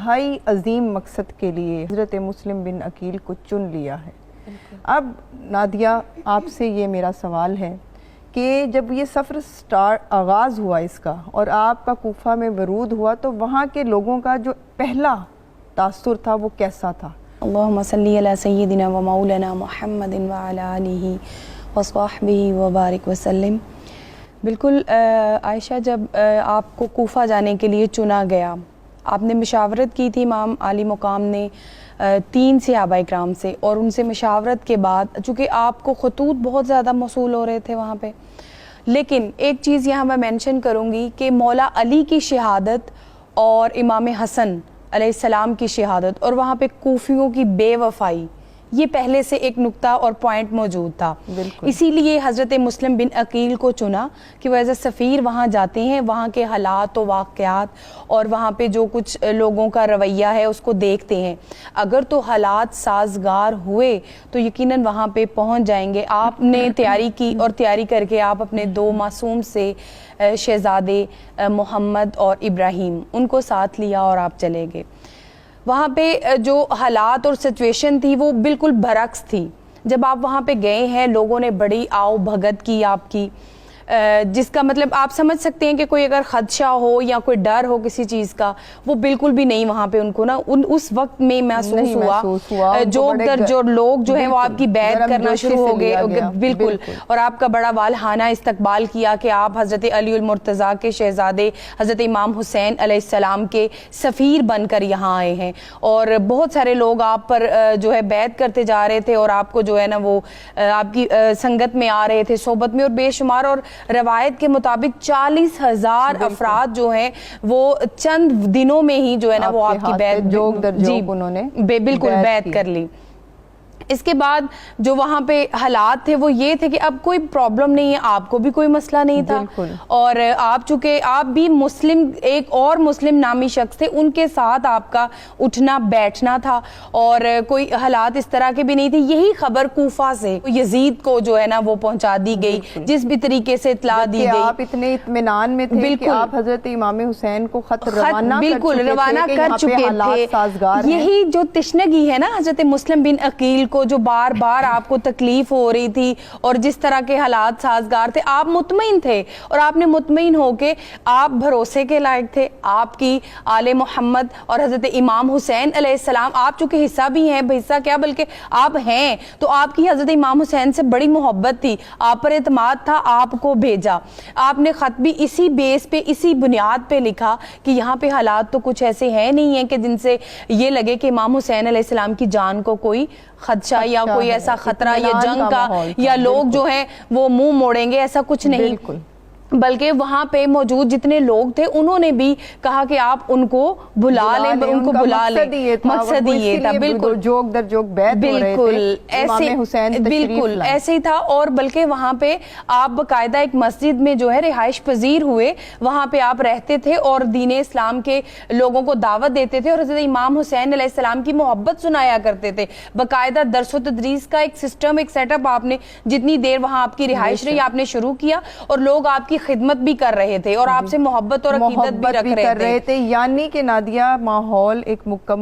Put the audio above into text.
انتہائی عظیم مقصد کے لیے حضرت مسلم بن عقیل کو چن لیا ہے۔ اب نادیہ آپ سے یہ میرا سوال ہے کہ جب یہ سفر آغاز ہوا اس کا اور آپ کا کوفہ میں ورود ہوا تو وہاں کے لوگوں کا جو پہلا تاثر تھا وہ کیسا تھا؟ اللہم صلی علی سیدنا و مولانا محمد وعلی آلہ وصحبہ وبارک وسلم۔ بالکل عائشہ، جب آپ کو کوفہ جانے کے لیے چنا گیا، آپ نے مشاورت کی تھی امام عالی مقام نے 3 صحابہ اکرام سے، اور ان سے مشاورت کے بعد چونکہ آپ کو خطوط بہت زیادہ موصول ہو رہے تھے وہاں پہ، لیکن ایک چیز یہاں میں مینشن کروں گی کہ مولا علی کی شہادت اور امام حسن علیہ السلام کی شہادت اور وہاں پہ کوفیوں کی بے وفائی، یہ پہلے سے ایک نقطہ اور پوائنٹ موجود تھا۔ اسی لیے حضرت مسلم بن عقیل کو چنا کہ وہ ایز اے سفیر وہاں جاتے ہیں، وہاں کے حالات و واقعات اور وہاں پہ جو کچھ لوگوں کا رویہ ہے اس کو دیکھتے ہیں۔ اگر تو حالات سازگار ہوئے تو یقیناً وہاں پہ پہنچ جائیں گے۔ آپ نے تیاری کی اور تیاری کر کے آپ اپنے 2 معصوم سے شہزادے محمد اور ابراہیم ان کو ساتھ لیا اور آپ چلے گئے۔ وہاں پہ جو حالات اور سچویشن تھی وہ بالکل برعکس تھی۔ جب آپ وہاں پہ گئے ہیں، لوگوں نے بڑی آؤ بھگت کی آپ کی، جس کا مطلب آپ سمجھ سکتے ہیں کہ کوئی اگر خدشہ ہو یا کوئی ڈر ہو کسی چیز کا، وہ بالکل بھی نہیں وہاں پہ ان کو اس وقت میں محسوس ہوا۔ جوگ در جو لوگ جو ہیں وہ آپ کی بیعت کرنا شروع ہو گئے، بالکل، اور آپ کا بڑا والہانہ استقبال کیا کہ آپ حضرت علی المرتضیٰ کے شہزادے حضرت امام حسین علیہ السلام کے سفیر بن کر یہاں آئے ہیں، اور بہت سارے لوگ آپ پر جو ہے بیعت کرتے جا رہے تھے اور آپ کو جو ہے نا وہ آپ کی سنگت میں آ رہے تھے، صحبت میں، اور بے شمار، اور روایت کے مطابق 40,000 افراد جو ہیں وہ چند دنوں میں ہی جو ہے نا وہ آپ کی بیعت جوگ در جوگ انہوں نے بالکل بیعت کر لی۔ اس کے بعد جو وہاں پہ حالات تھے وہ یہ تھے کہ اب کوئی پرابلم نہیں ہے، آپ کو بھی کوئی مسئلہ نہیں تھا، اور آپ چونکہ آپ بھی مسلم ایک اور مسلم نامی شخص تھے، ان کے ساتھ آپ کا اٹھنا بیٹھنا تھا، اور کوئی حالات اس طرح کے بھی نہیں تھے۔ یہی خبر کوفہ سے یزید کو جو ہے نا وہ پہنچا دی گئی، جس بھی طریقے سے اطلاع دی گئی۔ آپ اتنے اطمینان میں تھے کہ آپ حضرت امام حسین کو خط روانہ کر چکے تھے۔ یہی جو تشنگی ہے نا حضرت مسلم بن عقیل کو، جو بار بار آپ کو تکلیف ہو رہی تھی اور جس طرح کے حالات سازگار تھے، آپ مطمئن تھے، اور آپ نے مطمئن ہو کے آپ بھروسے کے لائق تھے۔ آپ کی آل محمد اور حضرت امام حسین علیہ السلام، آپ چونکہ حصہ بھی ہیں، حصہ کیا بلکہ آپ ہیں، تو آپ کی حضرت امام حسین سے بڑی محبت تھی، آپ پر اعتماد تھا، آپ کو بھیجا۔ آپ نے خط بھی اسی بیس پہ، اسی بنیاد پہ لکھا کہ یہاں پہ حالات تو کچھ ایسے ہیں نہیں ہیں کہ جن سے یہ لگے کہ امام حسین علیہ السلام کی جان کو کوئی خدشہ یا کوئی ایسا خطرہ یا جنگ کا یا لوگ جو ہیں وہ منہ موڑیں گے، ایسا کچھ نہیں، بلکہ وہاں پہ موجود جتنے لوگ تھے انہوں نے بھی کہا کہ آپ ان کو بلا لیں، ان کو بلا لیں۔ مقصد یہ تھا، بالکل جوگ در جوگ بیعت ہو رہے تھے، امام حسین بالکل ایسے ہی تھا، اور بلکہ وہاں پہ آپ باقاعدہ ایک مسجد میں جو ہے رہائش پذیر ہوئے، وہاں پہ آپ رہتے تھے اور دین اسلام کے لوگوں کو دعوت دیتے تھے، اور حضرت امام حسین علیہ السلام کی محبت سنایا کرتے تھے۔ باقاعدہ درس و تدریس کا ایک سسٹم، ایک سیٹ اپ آپ نے جتنی دیر وہاں آپ کی رہائش رہی آپ نے شروع کیا، اور لوگ آپ کی خدمت بھی کر رہے تھے اور آپ سے محبت اور عقیدت بھی رکھ رہے تھے، یعنی کہ نادیہ ماحول ایک مکمل